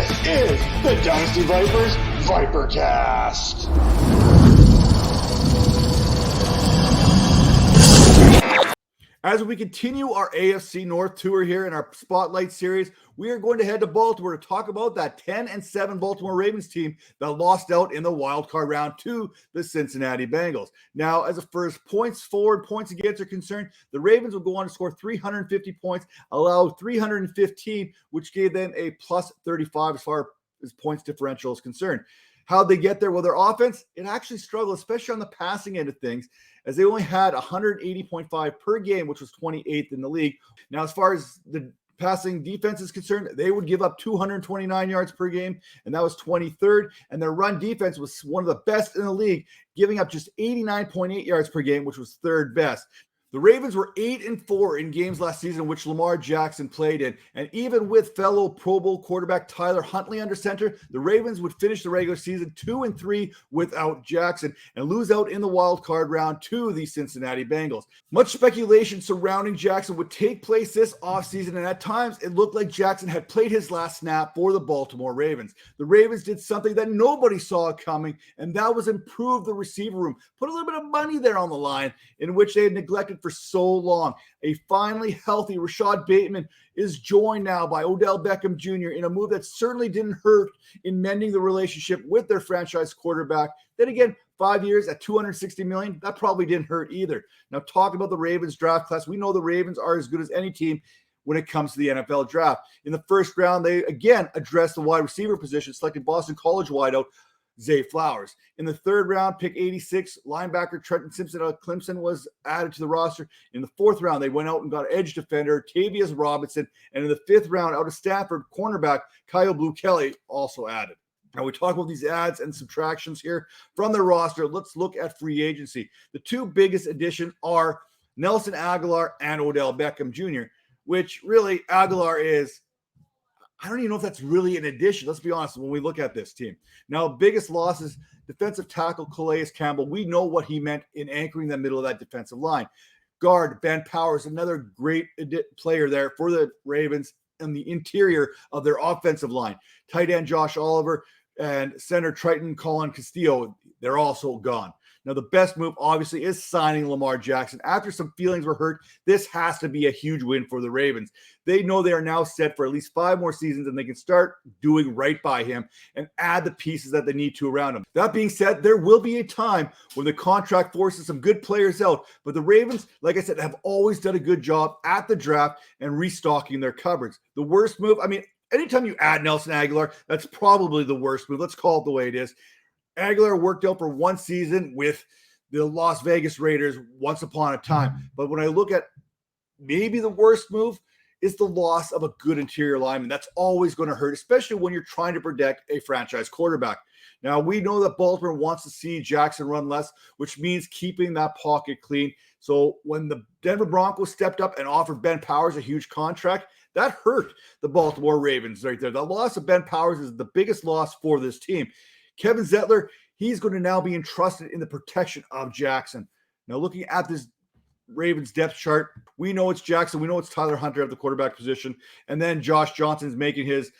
This is the Dynasty Vipers Vipercast. As we continue our AFC North tour here in our Spotlight series, we are going to head to Baltimore to talk about that 10-7 Baltimore Ravens team that lost out in the wild card round to the Cincinnati Bengals. Now, as far as points forward, points against are concerned, the Ravens will go on to score 350 points, allow 315, which gave them a plus 35 as far as points differential is concerned. How'd they get there? Well, their offense, it actually struggled, especially on the passing end of things, as they only had 180.5 per game, which was 28th in the league. Now, as far as the passing defense is concerned, they would give up 229 yards per game, and that was 23rd. And their run defense was one of the best in the league, giving up just 89.8 yards per game, which was third best. The Ravens were 8-4 in games last season, which Lamar Jackson played in. And even with fellow Pro Bowl quarterback Tyler Huntley under center, the Ravens would finish the regular season 2-3 without Jackson and lose out in the wild card round to the Cincinnati Bengals. Much speculation surrounding Jackson would take place this offseason, and at times it looked like Jackson had played his last snap for the Baltimore Ravens. The Ravens did something that nobody saw coming, and that was improve the receiver room. Put a little bit of money there on the line, in which they had neglected for so long. A finally healthy Rashad Bateman is joined now by Odell Beckham Jr. in a move that certainly didn't hurt in mending the relationship with their franchise quarterback. Then again, 5 years at $260 million, that probably didn't hurt either. Now, talking about the Ravens draft class, we know the Ravens are as good as any team when it comes to the NFL draft. In the first round, they again addressed the wide receiver position, selecting Boston College wideout Zay Flowers. In the third round, pick 86, linebacker Trenton Simpson out of Clemson was added to the roster. In the fourth round, they went out and got edge defender Tavius Robinson. And in the fifth round, out of Stanford, cornerback Kyle Blue Kelly also added. Now, we talk about these adds and subtractions here from their roster. Let's look at free agency. The two biggest additions are Nelson Aguilar and Odell Beckham Jr., which really Aguilar is, I don't even know if that's really an addition. Let's be honest when we look at this team. Now, biggest losses, defensive tackle Calais Campbell. We know what he meant in anchoring the middle of that defensive line. Guard Ben Powers, another great player there for the Ravens in the interior of their offensive line. Tight end Josh Oliver and center Triton Colin Castillo, they're also gone. Now, the best move, obviously, is signing Lamar Jackson. After some feelings were hurt, this has to be a huge win for the Ravens. They know they are now set for at least 5 more seasons, and they can start doing right by him and add the pieces that they need to around him. That being said, there will be a time when the contract forces some good players out, but the Ravens, like I said, have always done a good job at the draft and restocking their cupboards. The worst move, anytime you add Nelson Aguilar, that's probably the worst move. Let's call it the way it is. Aguilar worked out for one season with the Las Vegas Raiders once upon a time. But when I look at maybe the worst move is the loss of a good interior lineman. That's always going to hurt, especially when you're trying to protect a franchise quarterback. Now, we know that Baltimore wants to see Jackson run less, which means keeping that pocket clean. So when the Denver Broncos stepped up and offered Ben Powers a huge contract, that hurt the Baltimore Ravens right there. The loss of Ben Powers is the biggest loss for this team. Kevin Zettler, he's going to now be entrusted in the protection of Jackson. Now, looking at this Ravens depth chart, we know it's Jackson. We know it's Tyler Hunter at the quarterback position. And then Josh Johnson's making his,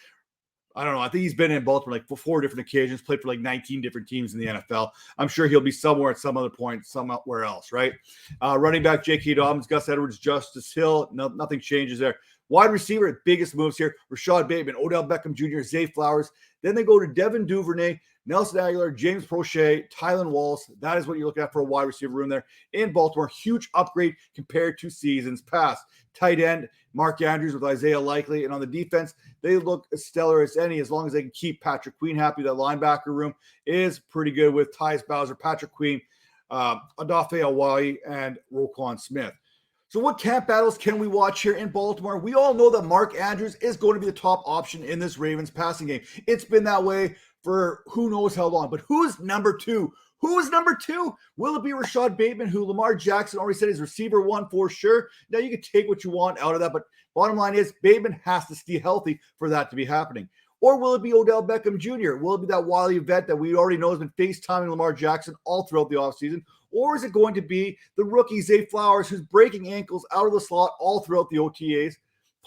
I think he's been in Baltimore like 4 different occasions, played for like 19 different teams in the NFL. I'm sure he'll be somewhere at some other point, somewhere else, right? Running back J.K. Dobbins, Gus Edwards, Justice Hill, nothing changes there. Wide receiver, biggest moves here, Rashad Bateman, Odell Beckham Jr., Zay Flowers. Then they go to Devin Duvernay, Nelson Aguilar, James Prochet, Tylan Wallace. That is what you're looking at for a wide receiver room there in Baltimore. Huge upgrade compared to seasons past. Tight end, Mark Andrews with Isaiah Likely. And on the defense, they look as stellar as any as long as they can keep Patrick Queen happy. That linebacker room is pretty good with Tyus Bowser, Patrick Queen, Odafe Oweh, and Roquan Smith. So what camp battles can we watch here in Baltimore? We all know that Mark Andrews is going to be the top option in this Ravens passing game. It's been that way for who knows how long. But who's number 2? Who is number 2? Will it be Rashad Bateman, who Lamar Jackson already said is receiver 1 for sure? Now, you can take what you want out of that, but bottom line is Bateman has to stay healthy for that to be happening. Or will it be Odell Beckham Jr.? Will it be that wily vet that we already know has been FaceTiming Lamar Jackson all throughout the offseason? Or is it going to be the rookie Zay Flowers, who's breaking ankles out of the slot all throughout the OTAs?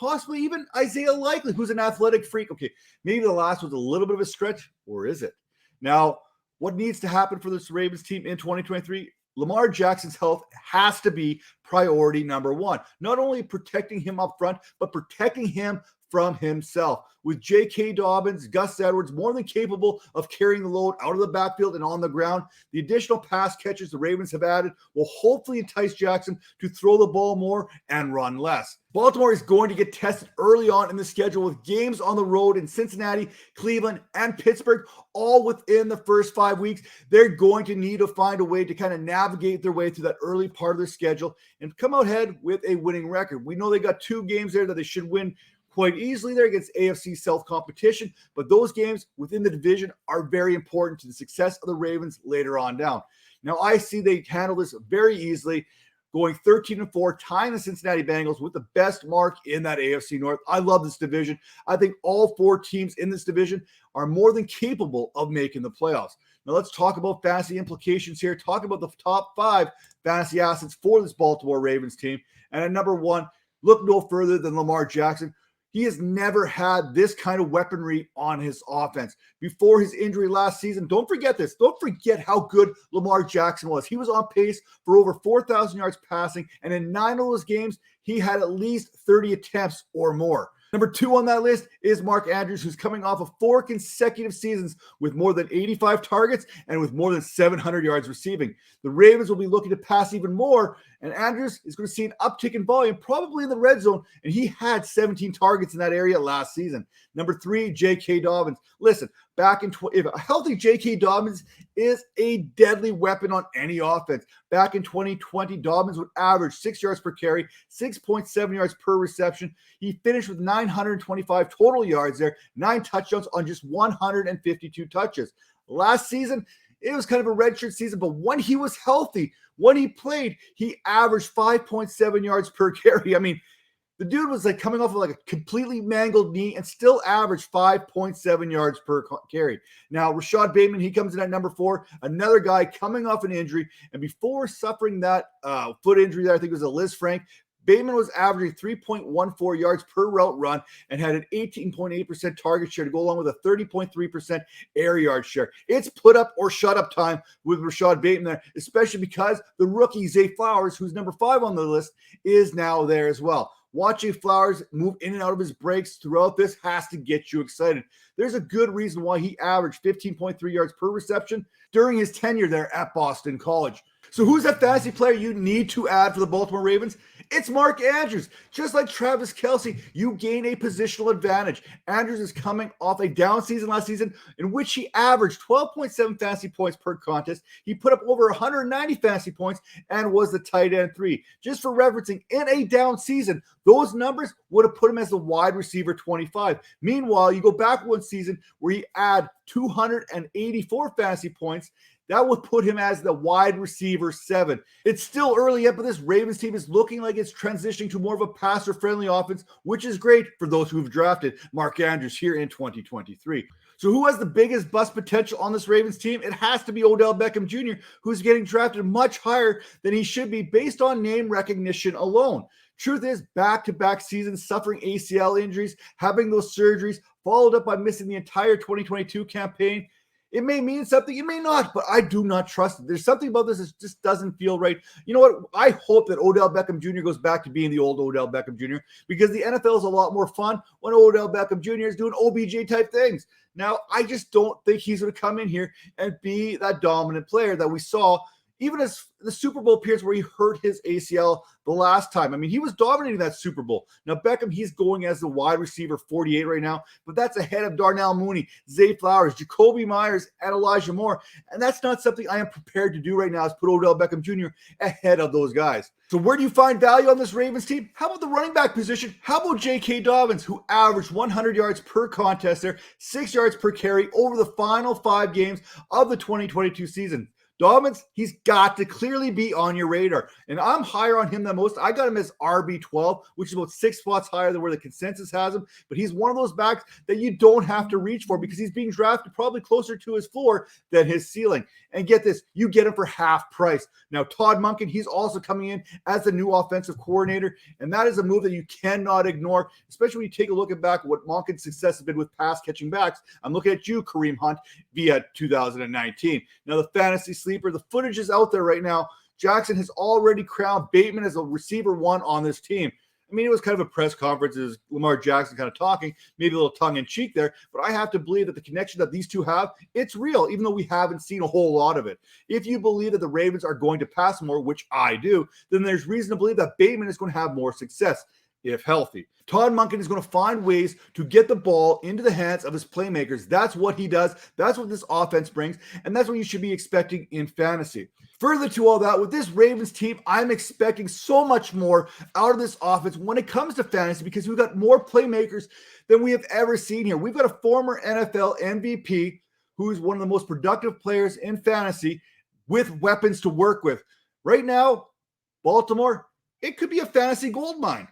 possibly even Isaiah Likely, who's an athletic freak. Okay, maybe the last was a little bit of a stretch, or is it? Now, what needs to happen for this Ravens team in 2023? Lamar Jackson's health has to be priority number one. Not only protecting him up front, but protecting him from himself. With J.K. Dobbins, Gus Edwards more than capable of carrying the load out of the backfield and on the ground, the additional pass catchers the Ravens have added will hopefully entice Jackson to throw the ball more and run less. Baltimore is going to get tested early on in the schedule with games on the road in Cincinnati, Cleveland, and Pittsburgh, all within the first 5 weeks. They're going to need to find a way to kind of navigate their way through that early part of their schedule and come out ahead with a winning record. We know they got 2 games there that they should win quite easily there against AFC South competition, but those games within the division are very important to the success of the Ravens later on down. Now, I see they handle this very easily, going 13-4, tying the Cincinnati Bengals with the best mark in that AFC North. I love this division. I think all 4 teams in this division are more than capable of making the playoffs. Now, let's talk about fantasy implications here. Talk about the top 5 fantasy assets for this Baltimore Ravens team. And at number 1, look no further than Lamar Jackson. He has never had this kind of weaponry on his offense. Before his injury last season, don't forget this. Don't forget how good Lamar Jackson was. He was on pace for over 4,000 yards passing, and in 9 of those games, he had at least 30 attempts or more. Number 2 on that list is Mark Andrews, who's coming off of 4 consecutive seasons with more than 85 targets and with more than 700 yards receiving. The Ravens will be looking to pass even more, and Andrews is going to see an uptick in volume, probably in the red zone, and he had 17 targets in that area last season. Number 3, J.K. Dobbins. Listen, if a healthy J.K. Dobbins is a deadly weapon on any offense. Back in 2020, Dobbins would average 6 yards per carry, 6.7 yards per reception. He finished with 925 total yards there, 9 touchdowns on just 152 touches. Last season, it was kind of a redshirt season, but when he was healthy, when he played, he averaged 5.7 yards per carry. I mean, the dude was like coming off of like a completely mangled knee and still averaged 5.7 yards per carry. Now, Rashad Bateman, he comes in at number 4, another guy coming off an injury. And before suffering that foot injury that I think was a Liz Frank, Bateman was averaging 3.14 yards per route run and had an 18.8% target share to go along with a 30.3% air yard share. It's put up or shut up time with Rashad Bateman there, especially because the rookie Zay Flowers, who's number 5 on the list, is now there as well. Watching Flowers move in and out of his breaks throughout this has to get you excited. There's a good reason why he averaged 15.3 yards per reception during his tenure there at Boston College. So who's that fantasy player you need to add for the Baltimore Ravens? It's Mark Andrews. Just like Travis Kelce, you gain a positional advantage. Andrews is coming off a down season last season in which he averaged 12.7 fantasy points per contest. He put up over 190 fantasy points and was the tight end 3. Just for referencing, in a down season, those numbers would have put him as the wide receiver 25. Meanwhile, you go back one season where he had 284 fantasy points. That would put him as the wide receiver 7. It's still early yet, but this Ravens team is looking like it's transitioning to more of a passer-friendly offense, which is great for those who have drafted Mark Andrews here in 2023. So who has the biggest bust potential on this Ravens team? It has to be Odell Beckham Jr., who's getting drafted much higher than he should be based on name recognition alone. Truth is, back-to-back seasons, suffering ACL injuries, having those surgeries, followed up by missing the entire 2022 campaign. It may mean something, it may not, but I do not trust it. There's something about this that just doesn't feel right. You know what? I hope that Odell Beckham Jr. goes back to being the old Odell Beckham Jr. because the NFL is a lot more fun when Odell Beckham Jr. is doing OBJ type things. Now, I just don't think he's going to come in here and be that dominant player that we saw even as the Super Bowl appearance where he hurt his ACL the last time. I mean, he was dominating that Super Bowl. Now, Beckham, he's going as the wide receiver 48 right now, but that's ahead of Darnell Mooney, Zay Flowers, Jacoby Myers, and Elijah Moore. And that's not something I am prepared to do right now is put Odell Beckham Jr. ahead of those guys. So where do you find value on this Ravens team? How about the running back position? How about J.K. Dobbins, who averaged 100 yards per contest there, 6 yards per carry over the final 5 games of the 2022 season? Dobbins, he's got to clearly be on your radar. And I'm higher on him than most. I got him as RB12, which is about 6 spots higher than where the consensus has him. But he's one of those backs that you don't have to reach for because he's being drafted probably closer to his floor than his ceiling. And get this, you get him for half price. Now, Todd Monken, he's also coming in as the new offensive coordinator. And that is a move that you cannot ignore, especially when you take a look at back what Monken's success has been with pass catching backs. I'm looking at you, Kareem Hunt, via 2019. Now, the fantasy sleeper, the footage is out there right now. Jackson has already crowned Bateman as a receiver one on this team. I mean, it was kind of a press conference as Lamar Jackson kind of talking, maybe a little tongue-in-cheek there, but I have to believe that the connection that these two have, it's real, even though we haven't seen a whole lot of it. If you believe that the Ravens are going to pass more, which I do, then there's reason to believe that Bateman is going to have more success if healthy. Todd Monken is going to find ways to get the ball into the hands of his playmakers. That's what he does. That's what this offense brings, and that's what you should be expecting in fantasy. Further to all that, with this Ravens team, I'm expecting so much more out of this offense when it comes to fantasy because we've got more playmakers than we have ever seen here. We've got a former NFL MVP who's one of the most productive players in fantasy with weapons to work with. Right now, Baltimore, it could be a fantasy gold mine.